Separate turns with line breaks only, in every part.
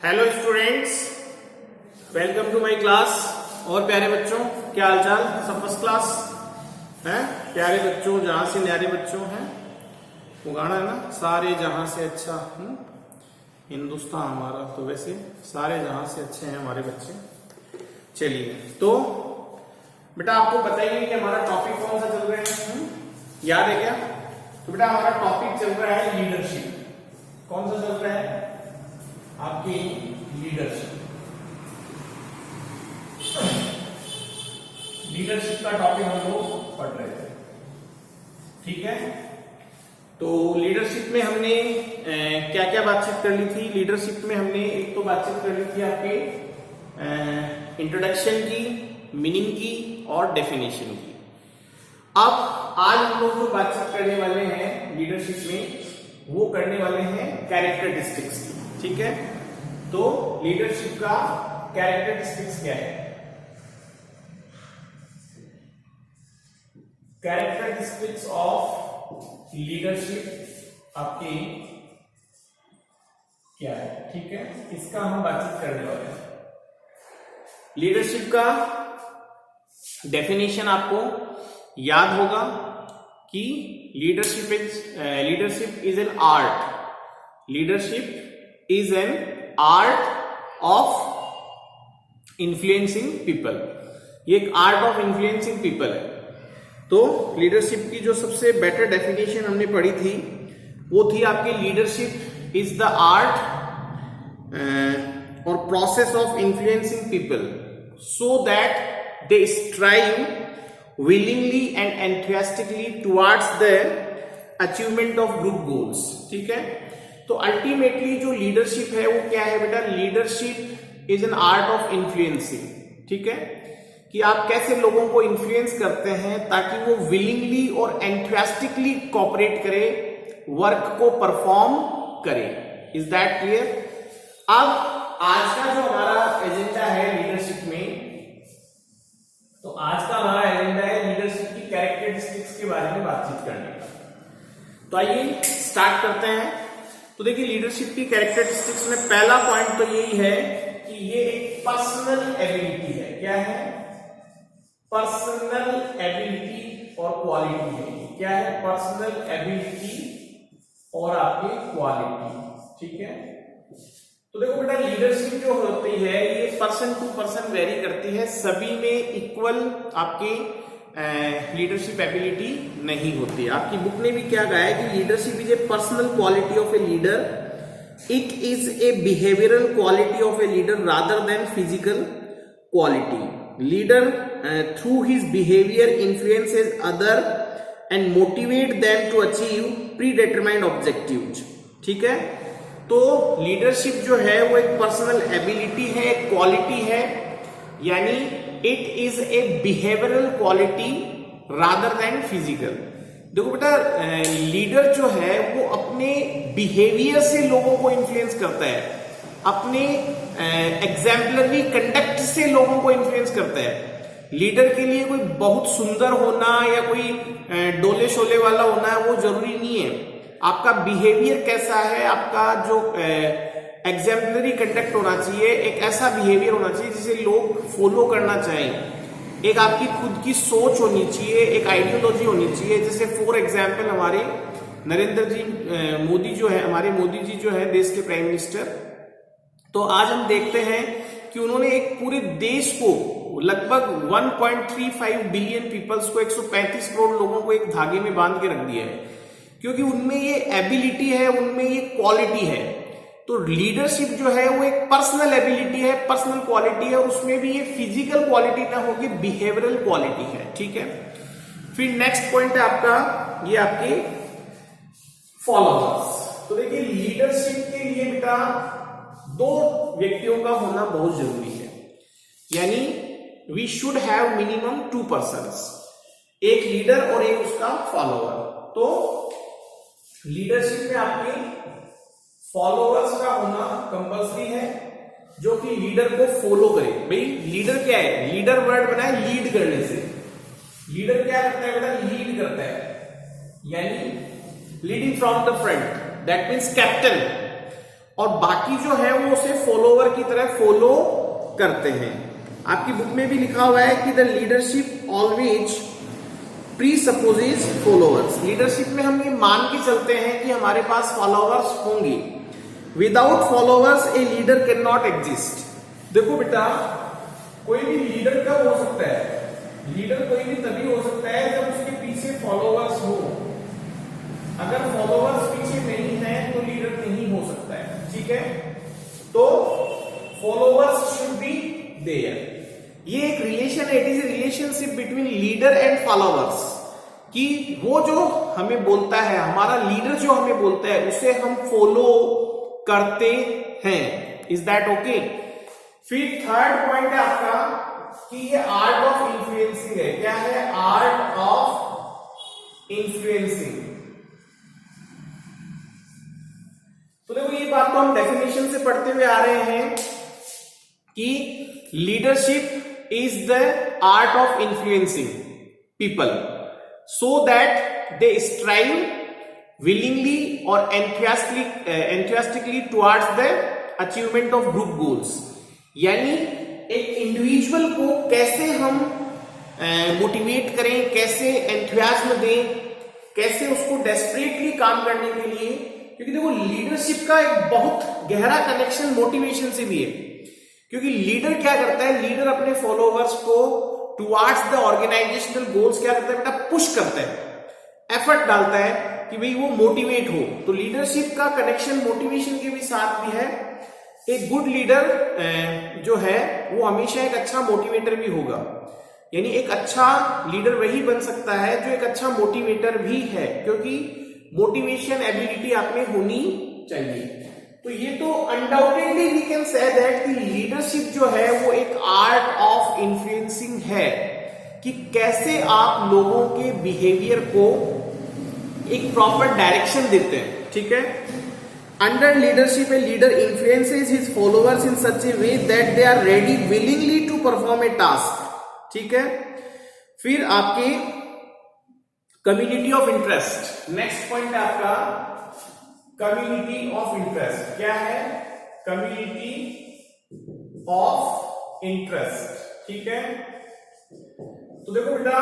Hello students, welcome to my class. और प्यारे बच्चों, क्या हालचाल? सब फर्स्ट क्लास हैं? प्यारे बच्चों, जहां से न्यारे बच्चों हैं, वो गाना है ना, सारे जहां से अच्छा हिंदुस्तान हमारा। तो वैसे सारे जहां से अच्छे हैं हमारे बच्चे। चलिए, तो बेटा आपको बताइए कि हमारा टॉपिक कौन सा चल रहा है? याद है क्या? तो बेटा हमारा टॉपिक चल रहा है लीडरशिप। कौन सा चल रहा है? आपकी लीडरशिप। लीडरशिप का टॉपिक हम लोग पढ़ रहे थे, ठीक है। तो लीडरशिप में हमने क्या क्या बातचीत कर ली थी? लीडरशिप में हमने एक तो बातचीत कर ली थी आपके इंट्रोडक्शन की, मीनिंग की और डेफिनेशन की। अब आज हम लोग जो बातचीत करने वाले हैं लीडरशिप में, वो करने वाले हैं कैरेक्टरिस्टिक्स की, ठीक है। तो लीडरशिप का कैरेक्टरिस्टिक्स क्या है? कैरेक्टरिस्टिक्स ऑफ लीडरशिप आपकी क्या है, ठीक है। इसका हम बातचीत करने वाले हैं। लीडरशिप का डेफिनेशन आपको याद होगा कि leadership is an art. Leadership is an art of influencing people. ये एक आर्ट ऑफ इन्फ्लुएंसिंग पीपल है। तो लीडरशिप की जो सबसे बेटर डेफिनेशन हमने पढ़ी थी वो थी आपकी, लीडरशिप इज द आर्ट और process of influencing people so that they strive willingly and enthusiastically towards the achievement of group goals, ठीक है। तो अल्टीमेटली जो लीडरशिप है वो क्या है बेटा? Leadership is an art of influencing, ठीक है। कि आप कैसे लोगों को इन्फ्लुएंस करते हैं ताकि वो विलिंगली और एंथुसियास्टिकली कोऑपरेट करे, वर्क को परफॉर्म करे। Is that clear? अब आज का जो हमारा एजेंडा है लीडरशिप में, तो आज का हमारा एजेंडा है लीडरशिप की कैरेक्टरिस्टिक्स के बारे में बातचीत करने का। तो आइए स्टार्ट करते हैं। तो देखिए, लीडरशिप की कैरेक्टरिस्टिक्स में पहला पॉइंट तो यही है कि ये एक पर्सनल एबिलिटी है। क्या है? पर्सनल एबिलिटी और क्वालिटी है। क्या है? पर्सनल एबिलिटी और आपकी क्वालिटी, ठीक है। तो देखो बेटा, लीडरशिप जो होती है ये पर्सन टू पर्सन वेरी करती है। सभी में इक्वल आपकी लीडरशिप एबिलिटी नहीं होती। आपकी बुक ने भी क्या कहा है कि leadership is a personal quality of a leader. It is a behavioural quality of a leader rather than physical quality. Leader through his behaviour influences other and motivate them to achieve predetermined objectives, ठीक है। तो leadership जो है वो एक personal ability है, एक quality है, यानी it is a behavioural quality rather than physical. देखो बेटा, लीडर जो है वो अपने बिहेवियर से लोगों को इन्फ्लुएंस करता है, अपने एग्जाम्पलरी कंडक्ट से लोगों को इन्फ्लुएंस करता है। लीडर के लिए कोई बहुत सुंदर होना या कोई डोले शोले वाला होना वो जरूरी नहीं है। आपका बिहेवियर कैसा है, आपका जो एग्जाम्पलरी कंडक्ट होना चाहिए, एक ऐसा बिहेवियर होना चाहिए जिसे लोग फॉलो करना चाहें। एक आपकी खुद की सोच होनी चाहिए, एक आइडियोलॉजी होनी चाहिए। जैसे फॉर एग्जाम्पल हमारे नरेंद्र जी मोदी जो है, हमारे मोदी जी जो है देश के प्राइम मिनिस्टर, तो आज हम देखते हैं कि उन्होंने एक पूरे देश को, लगभग 1.35 बिलियन पीपल्स को, 135 करोड़ लोगों को एक धागे में बांध के रख दिया है, क्योंकि उनमें ये एबिलिटी है, उनमें ये क्वालिटी है। तो लीडरशिप जो है वो एक पर्सनल एबिलिटी है, पर्सनल क्वालिटी है, और उसमें भी ये फिजिकल क्वालिटी ना होगी, बिहेवियरल क्वालिटी है, ठीक है। फिर नेक्स्ट पॉइंट है आपका, ये आपके फॉलोअर्स। तो देखिए, लीडरशिप के लिए बेटा दो व्यक्तियों का होना बहुत जरूरी है, यानी we should have minimum 2 persons, एक लीडर और एक उसका फॉलोअर। तो लीडरशिप में आपके फॉलोअर्स का होना कंपल्सरी है, जो कि लीडर को फॉलो करे। भाई लीडर क्या है? लीडर वर्ड बना है लीड करने से। लीडर क्या करता है बेटा? लीड करता है, यानी leading from the front, that means captain.
और बाकी जो है वो उसे फॉलोवर की तरह फॉलो करते हैं। आपकी बुक में भी लिखा हुआ है कि the leadership always presupposes followers. Leadership में हम ये मान के चलते हैं कि हमारे पास फॉलोअर्स होंगे। Without followers a leader can not exist.
देखो बेटा, कोई भी लीडर कब हो सकता है? लीडर कोई भी तभी हो सकता है जब उसके पीछे फॉलोअर्स हो। अगर फॉलोअर्स पीछे नहीं है तो लीडर नहीं हो सकता है। ठीक है, तो फॉलोअर्स शुड बी देयर।
ये एक रिलेशन है, it is A relationship between leader and followers, कि वो जो हमें बोलता है, हमारा लीडर जो हमें बोलता है, उसे हम फॉलो करते हैं। Is that okay?
फिर थर्ड पॉइंट है आपका कि ये आर्ट ऑफ इन्फ्लुएंसिंग है। क्या है? Art of influencing. तो देखो, ये बात तो हम डेफिनेशन से पढ़ते हुए आ रहे हैं कि leadership is the art of influencing people so that they strive willingly or enthusiastically towards the achievement of group goals। यानी एक इंडिविजुअल को कैसे हम मोटिवेट करें, कैसे एंथुसियाज्म दें, कैसे उसको डेस्परेटली काम करने के लिए। क्योंकि देखो, लीडरशिप का एक बहुत गहरा कनेक्शन मोटिवेशन से भी है। क्योंकि लीडर क्या करता है? लीडर अपने फॉलोवर्स को टुवार्ड्स द ऑर्गेनाइजेशनल गोल्स क्या करता है बेटा? पुश करता है, एफर्ट डालता है कि भाई वो मोटिवेट हो। तो लीडरशिप का कनेक्शन मोटिवेशन के भी साथ भी है। एक गुड लीडर जो है वो हमेशा एक अच्छा मोटिवेटर भी होगा। यानी एक अच्छा लीडर वही बन सकता है जो एक अच्छा मोटिवेटर भी है, क्योंकि मोटिवेशन एबिलिटी आप में होनी चाहिए। तो ये तो undoubtedly we can say that कि लीडरशिप जो है वो एक आर्ट ऑफ इन्फ्लुएंसिंग है, कि कैसे आप लोगों के बिहेवियर को एक प्रॉपर डायरेक्शन देते हैं। ठीक है, under leadership a leader influences his followers in such a way that they are ready willingly to perform a task. ठीक है, फिर आपकी community of interest. Next point है आपका कम्युनिटी ऑफ इंटरेस्ट। क्या है? Community of interest. ठीक है, तो देखो बेटा,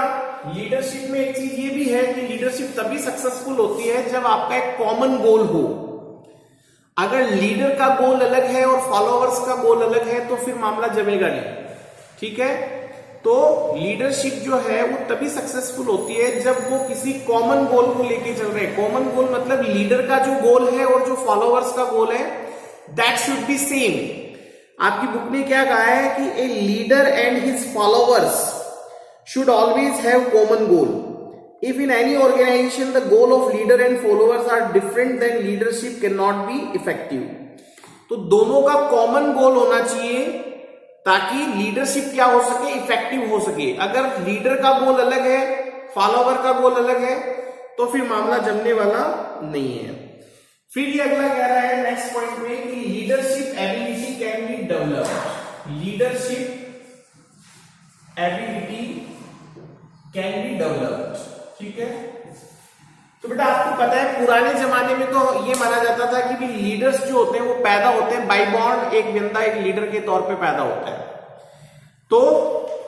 लीडरशिप में एक चीज ये भी है कि लीडरशिप तभी सक्सेसफुल होती है जब आपका एक कॉमन गोल हो। अगर लीडर का गोल अलग है और फॉलोअर्स का गोल अलग है तो फिर मामला जमेगा नहीं। ठीक है, तो लीडरशिप जो है वो तभी सक्सेसफुल होती है जब वो किसी कॉमन गोल को लेके चल रहे हैं। कॉमन गोल मतलब लीडर का जो गोल है और जो फॉलोअर्स का गोल है, दैट शुड बी सेम। आपकी बुक ने क्या कहा है कि a leader and his followers should always have common goal. If in any organisation the goal of leader and followers are different, then leadership can not be effective. तो दोनों का common goal होना चाहिए ताकि लीडरशिप क्या हो सके? Effective हो सके। अगर लीडर का गोल अलग है, फॉलोवर का गोल अलग है, तो फिर मामला जमने वाला नहीं है। फिर ये अगला कह रहा है नेक्स्ट पॉइंट में कि leadership ability can be developed. Leadership ability can be developed. ठीक है, तो बेटा आपको पता है पुराने जमाने में तो ये माना जाता था कि भी लीडर्स जो होते हैं वो पैदा होते हैं बाय बॉर्न, एक बंदा एक लीडर के तौर पे पैदा होता है। तो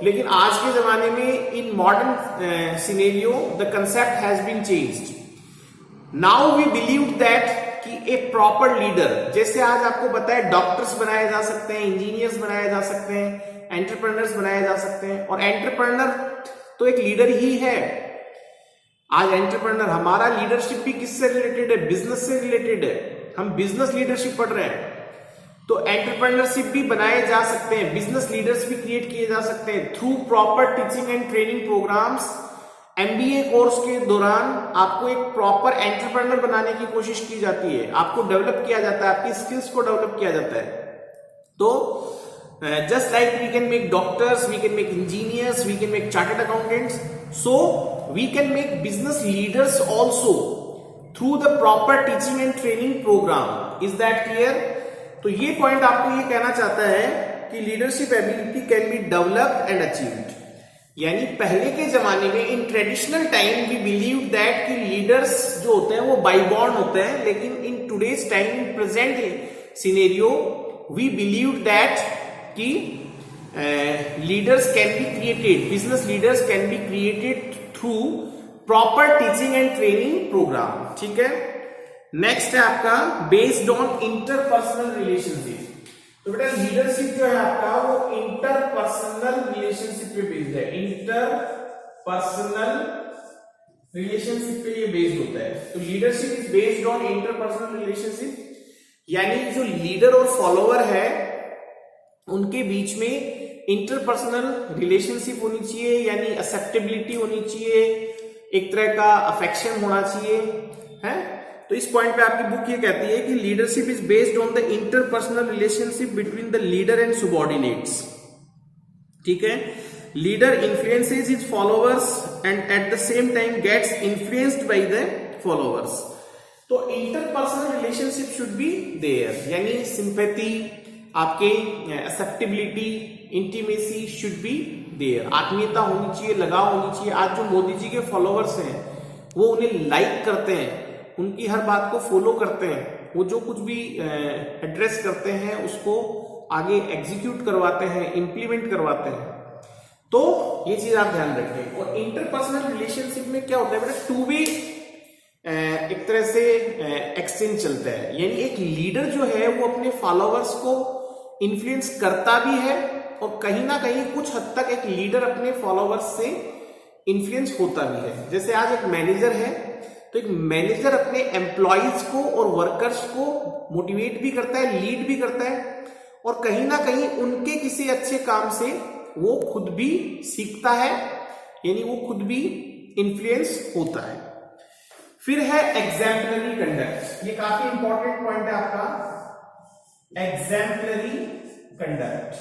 लेकिन आज के जमाने में in modern scenario the concept has been changed. Now we believe that कि ए प्रॉपर लीडर, जैसे आज आपको पता है डॉक्टर्स बनाए जा सकते हैं, इंजीनियर्स बनाए जा सकते हैं, एंटरप्रेन्योर्स बनाए जा सकते हैं, और एंटरप्रेन्योर तो एक लीडर ही है। आज एंटरप्रेन्योर, हमारा लीडरशिप भी किससे रिलेटेड है? बिजनेस से रिलेटेड है। हम बिजनेस लीडरशिप पढ़ रहे हैं, तो एंटरप्रेन्योरशिप भी बनाए जा सकते हैं, बिजनेस लीडर्स भी क्रिएट किए जा सकते हैं through proper teaching and training programmes. MBA course के दौरान आपको एक प्रॉपर एंटरप्रेन्योर बनाने की कोशिश की जाती है, आपको डेवलप किया जाता है, आपकी स्किल्स को डेवलप किया जाता है। तो just like we can make doctors, we can make engineers, we can make chartered accountants, so we can make business leaders also through the proper teaching and training program. Is that clear? तो ये point आपको ये कहना चाहता है कि leadership ability can be developed and achieved. यानी पहले के जमाने में in traditional time we believe that कि लीडर्स जो होते हैं वो बाय बॉर्न होते हैं, लेकिन in today's time, in present
scenario we believe that कि leaders can be created, business leaders can be created through proper teaching and training program. ठीक है, नेक्स्ट है आपका बेस्ड ऑन इंटरपर्सनल रिलेशनशिप। तो बेटा लीडरशिप जो है आपका वो इंटरपर्सनल रिलेशनशिप पे बेस्ड है, इंटरपर्सनल रिलेशनशिप पे ये बेस्ड होता है। तो leadership is based on interpersonal relationship, यानी जो लीडर और फॉलोअर है उनके बीच में इंटरपर्सनल रिलेशनशिप होनी चाहिए, यानी एक्सेप्टेबिलिटी होनी चाहिए, एक तरह का अफेक्शन होना चाहिए, है। तो इस पॉइंट पे आपकी बुक ये कहती है कि leadership is based on the interpersonal relationship between the leader and subordinates. ठीक है, leader influences his followers and at the same time gets influenced by the followers. तो interpersonal relationship should be there, यानी sympathy, आपके acceptability, intimacy should be there, आत्मीयता होनी चाहिए, लगाव होनी चाहिए। आज जो मोदी जी के फॉलोअर्स हैं वो उन्हें लाइक करते हैं, उनकी हर बात को फॉलो करते हैं, वो जो कुछ भी एड्रेस करते हैं उसको आगे एग्जीक्यूट करवाते हैं, इंप्लीमेंट करवाते हैं। तो ये चीज आप ध्यान रखें। और इंटरपर्सनल रिलेशनशिप में क्या होता है बेटा, टू वे एक तरह से एक्सचेंज चलता है, यानी एक लीडर जो है वो अपने फॉलोअर्स को इन्फ्लुएंस करता भी है और कहीं ना कहीं कुछ हद तक एक लीडर अपने फॉलोअर्स से इन्फ्लुएंस होता भी है। जैसे आज एक मैनेजर है तो एक मैनेजर अपने एम्प्लॉइज को और वर्कर्स को मोटिवेट भी करता है, लीड भी करता है, और कहीं ना कहीं उनके किसी अच्छे काम से वो खुद भी सीखता है, यानी वो खुद भी इन्फ्लुएंस होता है। फिर है एग्जाम्पलरी कंडक्ट, ये काफी इंपॉर्टेंट पॉइंट है आपका, एग्जाम्पलरी कंडक्ट।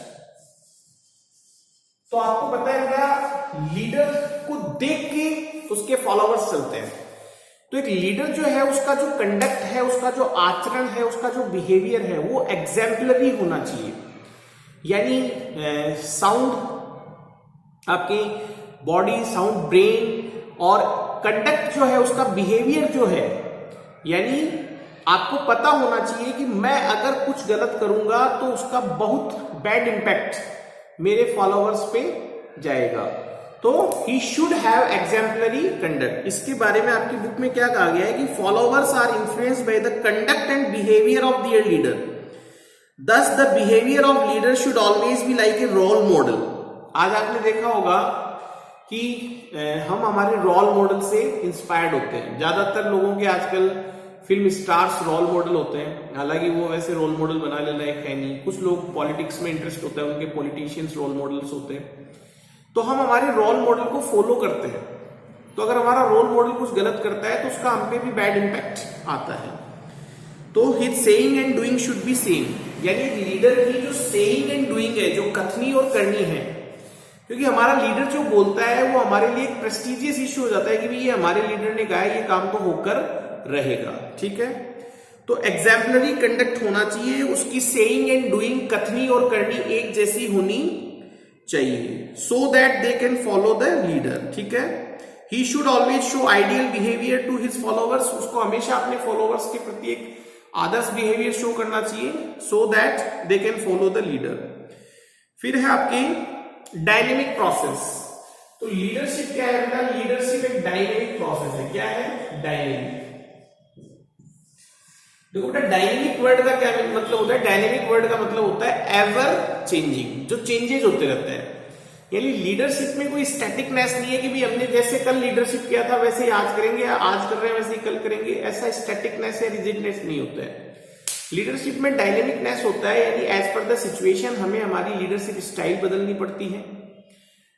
तो आपको पता है क्या, लीडर को देख के उसके फॉलोअर्स चलते हैं। तो एक लीडर जो है उसका जो कंडक्ट है, उसका जो आचरण है, उसका जो बिहेवियर है वो एग्जाम्पलरी होना चाहिए, यानी साउंड आपकी बॉडी, साउंड ब्रेन, और कंडक्ट जो है उसका बिहेवियर जो है, यानी आपको पता होना चाहिए कि मैं अगर कुछ गलत करूंगा तो उसका बहुत बैड इंपैक्ट मेरे फॉलोअर्स पे जाएगा। तो he should have exemplary conduct. इसके बारे में आपकी बुक में क्या कहा गया है कि followers are influenced by the conduct and behaviour of their leader, thus the behaviour of leader should always be like a role model. आज आपने देखा होगा कि हम हमारे रोल मॉडल से इंस्पायर्ड होते हैं। ज्यादातर लोगों के आजकल फिल्म स्टार्स रोल मॉडल होते हैं, हालांकि वो वैसे रोल मॉडल बनाने लायक है नहीं। कुछ लोग पॉलिटिक्स में इंटरेस्ट होता है, उनके पॉलिटिशियंस रोल मॉडल्स होते हैं। तो हम हमारे रोल मॉडल को फॉलो करते हैं, तो अगर हमारा रोल मॉडल कुछ गलत करता है तो उसका हम पे भी बैड इंपैक्ट आता है। तो his saying and doing should be same, यानी लीडर की जो सेइंग एंड डूइंग है, जो कथनी और करनी है, क्योंकि हमारा लीडर जो बोलता है वो हमारे लिए एक प्रेस्टिजियस इश्यू हो जाता है कि भाई ये हमारे लीडर ने कहा है, ये काम तो होकर रहेगा। ठीक है, तो एग्जाम्पलरी कंडक्ट होना चाहिए, उसकी सेइंग एंड डूइंग, कथनी और करनी एक जैसी होनी चाहिए, so that they can follow the leader. ठीक है, he should always show ideal behaviour to his followers, उसको हमेशा अपने फॉलोअर्स के प्रति एक आदर्श बिहेवियर शो करना चाहिए, so that they can follow the leader. फिर है आपकी डायनेमिक प्रोसेस। तो लीडरशिप क्या है बेटा, लीडरशिप एक डायनेमिक प्रोसेस है। क्या है डायनेमिक? देखो बेटा, डायनेमिक वर्ड का क्या मतलब होता है? डायनेमिक वर्ड का मतलब होता है एवर चेंजिंग, जो चेंजेस होते रहते हैं। यानी लीडरशिप में कोई स्टैटिकनेस नहीं है कि भाई हमने जैसे कल लीडरशिप किया था वैसे ही आज करेंगे, आज कर रहे हैं वैसे ही कल करेंगे, ऐसा स्टैटिकनेस या रिजिडनेस नहीं होता है। लीडरशिप में डायनेमिकनेस होता है, यानी एज पर द सिचुएशन हमें हमारी लीडरशिप स्टाइल बदलनी पड़ती है।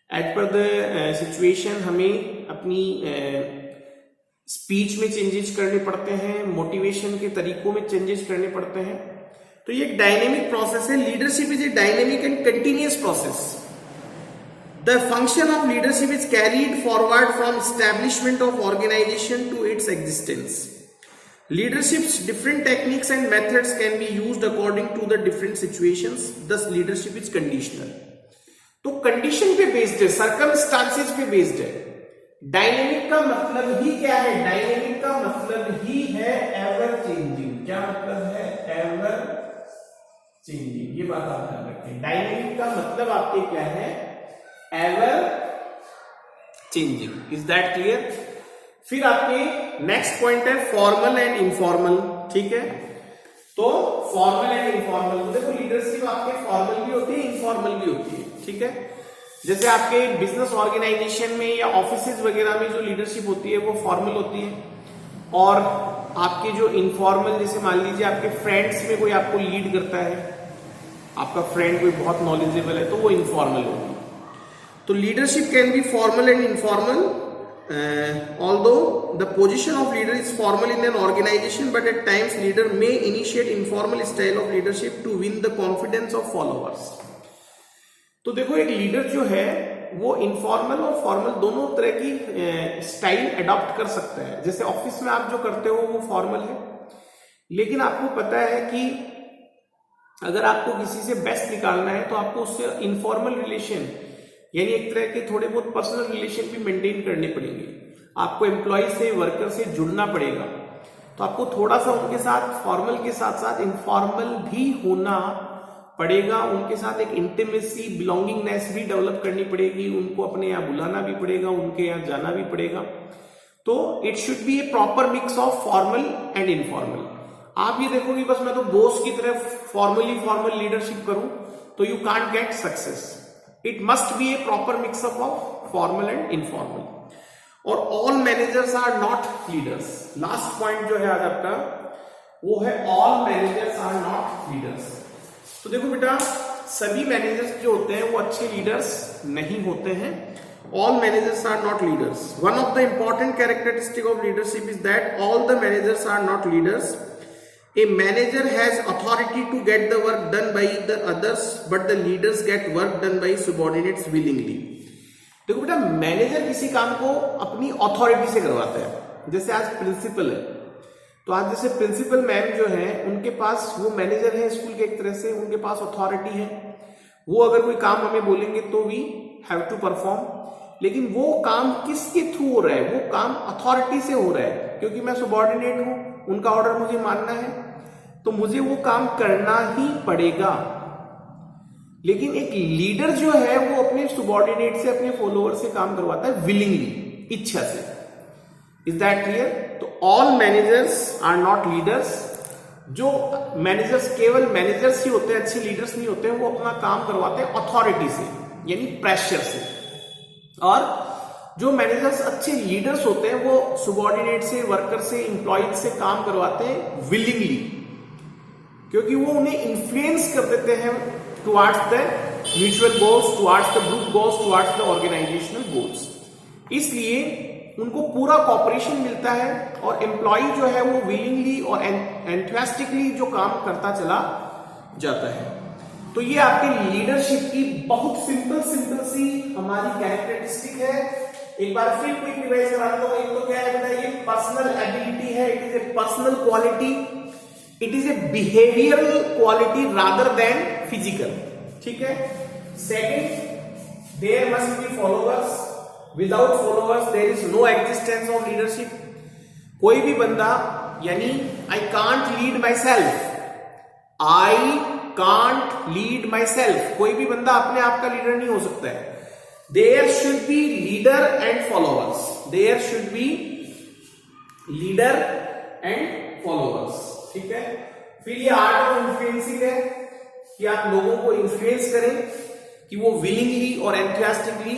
एज पर द सिचुएशन हमें अपनी स्पीच में चेंजेस करने पड़ते हैं, मोटिवेशन के तरीकों में चेंजेस करने पड़ते हैं। तो ये एक डायनेमिक प्रोसेस है। Leadership is A dynamic and continuous process. The function of leadership is carried forward from establishment of organization to its existence. Leadership's different techniques and methods can be used according to the different situations. Thus, leadership is conditional. तो condition पे based है, circumstances पे based है। Dynamic का मतलब ही क्या है? Dynamic का मतलब ही है एवर चेंजिंग। क्या मतलब है? एवर
चेंजिंग, ये बात आप ध्यान रखें। डायनेमिक का मतलब आपके क्या है, ever
changing. Is that clear? फिर आपके नेक्स्ट पॉइंट है फॉर्मल एंड इनफॉर्मल, ठीक है। तो फॉर्मल एंड इनफॉर्मल, तो देखो लीडरशिप आपके फॉर्मल भी होती है, इनफॉर्मल भी होती है, ठीक है। जैसे आपके बिजनेस ऑर्गेनाइजेशन में या ऑफिसेज वगैरह में जो लीडरशिप होती है वो फॉर्मल होती है, और आपके जो इनफॉर्मल, जैसे मान लीजिए आपके फ्रेंड्स में कोई आपको लीड करता है, आपका फ्रेंड कोई बहुत नॉलेजेबल है, तो वो इनफॉर्मल होगी। तो leadership can B formal and informal, although the position of leader is formal in an organization, but at times leader may initiate informal style of leadership to win the confidence of followers. तो देखो एक leader जो है वो informal और formal दोनों तरह की स्टाइल अडॉप्ट कर सकता है। जैसे ऑफिस में आप जो करते हो वो फॉर्मल है, लेकिन आपको पता है कि अगर आपको किसी से बेस्ट निकालना है तो आपको उससे इनफॉर्मल रिलेशन, यानी एक तरह के थोड़े बहुत पर्सनल रिलेशन भी मेंटेन करने पड़ेंगे। आपको एम्प्लॉय से, वर्कर से जुड़ना पड़ेगा, तो आपको थोड़ा सा उनके साथ फॉर्मल के साथ साथ इनफॉर्मल भी होना पड़ेगा। उनके साथ एक इंटीमेसी, बिलोंगिंगनेस भी डेवलप करनी पड़ेगी, उनको अपने यहाँ बुलाना भी पड़ेगा, उनके यहाँ जाना भी पड़ेगा। तो it should be a proper mix of formal and informal. आप ये देखो कि बस मैं तो बॉस की तरह फॉर्मल लीडरशिप करूं तो you can't get success. It must be a proper mixup of formal and informal. और all managers are not leaders. Last point जो है आज आपका वो है all managers are not leaders. तो देखो बेटा, सभी मैनेजर्स जो होते हैं वो अच्छे लीडर्स नहीं होते हैं। All managers are not leaders. One of the important characteristic of leadership is that all the managers are not leaders. A manager has authority to get the work done by the others, but the leaders get work done by subordinates willingly. देखो बेटा, manager किसी काम को अपनी authority से करवाते हैं। जैसे आज प्रिंसिपल है, तो आज जैसे प्रिंसिपल मैम जो है उनके पास, वो मैनेजर है स्कूल के एक तरह से, उनके पास अथॉरिटी है। वो अगर कोई काम हमें बोलेंगे तो वी हैव टू परफॉर्म। लेकिन वो काम किसके थ्रू हो रहा है? वो काम अथॉरिटी से हो रहा है, क्योंकि मैं सुबॉर्डिनेट हूं, उनका ऑर्डर मुझे मानना है, तो मुझे वो काम करना ही पड़ेगा। लेकिन एक लीडर जो है वो अपने सुबॉर्डिनेट से, अपने फॉलोअर से काम करवाता है विलिंगली, इच्छा से। Is that clear? तो all managers are not leaders. जो मैनेजर्स केवल मैनेजर्स ही होते हैं, अच्छे लीडर्स नहीं होते हैं, वो अपना काम करवाते हैं अथॉरिटी से, यानी प्रेशर से। और जो मैनेजर्स अच्छे लीडर्स होते हैं वो सुबॉर्डिनेट से, वर्कर से, इंप्लॉयज से काम करवाते हैं विलिंगली, क्योंकि वो उन्हें इन्फ्लुएंस कर देते हैं towards the mutual goals, towards the group goals, towards the organisational goals. इसलिए उनको पूरा कॉपरेशन मिलता है और एम्प्लॉय जो है वो विलिंगली और एंथुसियास्टिकली जो काम करता चला जाता है। तो ये आपके लीडरशिप की बहुत सिंपल सी हमारी कैरेक्टरिस्टिक है। एक बार फिर क्विक रिवाइज करा दो। एक तो क्या है बेटा, ये पर्सनल एबिलिटी है, it is a personal quality, it is a behavioural quality rather than physical, ठीक है। Second, there must be followers, without followers there is no existence of leadership. कोई भी बंदा, यानी I can't lead myself, I can't lead myself, कोई भी बंदा अपने आप का लीडर नहीं हो सकता है। There should be leader and followers, there should be leader and followers, ठीक है। फिर ये आर्ट ऑफ इन्फ्लुएंसिंग है कि आप लोगों को इन्फ्लुएंस करें कि वो विलिंगली और एंथुसियास्टिकली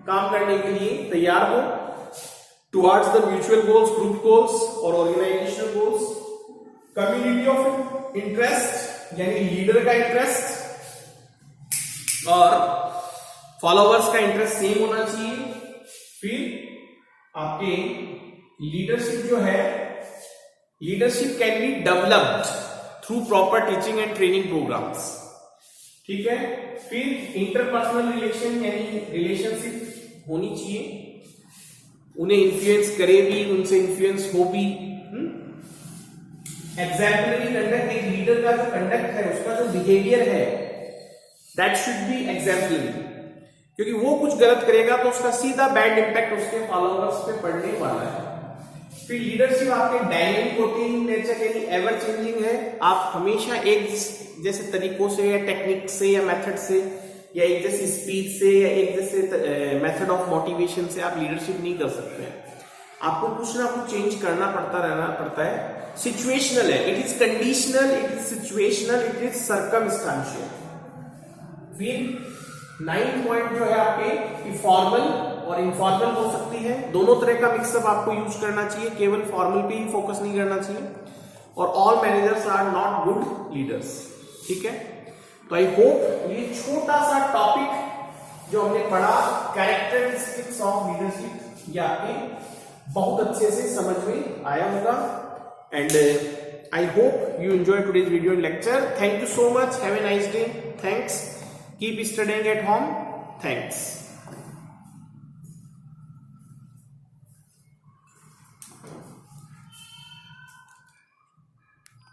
काम करने के लिए तैयार हो towards the mutual goals, group goals और organisational goals. Community of interest, यानी लीडर का इंटरेस्ट और फॉलोअर्स का इंटरेस्ट सेम होना चाहिए। फिर आपके लीडरशिप जो है, leadership can be developed through proper teaching and training programs, ठीक है। फिर इंटरपर्सनल रिलेशन, यानी रिलेशनशिप होनी चाहिए, उन्हें इन्फ्लुएंस करे भी, उनसे इन्फ्लुएंस हो भी। एग्जाम्पलरी कंडक्ट, एक लीडर का जो कंडक्ट है, उसका जो बिहेवियर है, दैट शुड बी एग्जाम्पलरी, क्योंकि वो कुछ गलत करेगा तो उसका सीधा बैड इंपैक्ट उसके फॉलोअर्स पे पड़ने वाला है। फिर लीडरशिप आपके डायनेमिक होती है, नेचर यानी एवर चेंजिंग है। आप हमेशा एक जैसे तरीकों से या टेक्निक से या मेथड से या एक जैसी स्पीच से या एक जैसे मेथड ऑफ मोटिवेशन से आप लीडरशिप नहीं कर सकते हैं। आपको कुछ ना कुछ चेंज करना रहना पड़ता है। सिचुएशनल है, it is conditional, it is situational, it is circumstantial. फिर 9 पॉइंट जो है आपके फॉर्मल और इनफॉर्मल हो सकती है। दोनों तरह का मिक्सअप आपको यूज करना चाहिए, केवल फॉर्मल पे ही फोकस नहीं करना चाहिए। और all managers are not good leaders. ठीक है, तो आई होप ये छोटा सा टॉपिक जो हमने पढ़ा कैरेक्टरिस्टिक्स ऑफ लीडरशिप, ये आपके बहुत अच्छे से समझ में आया होगा। And I hope you enjoyed today's video and lecture. Thank you so much. Have a nice day. Thanks. Keep studying at home. Thanks.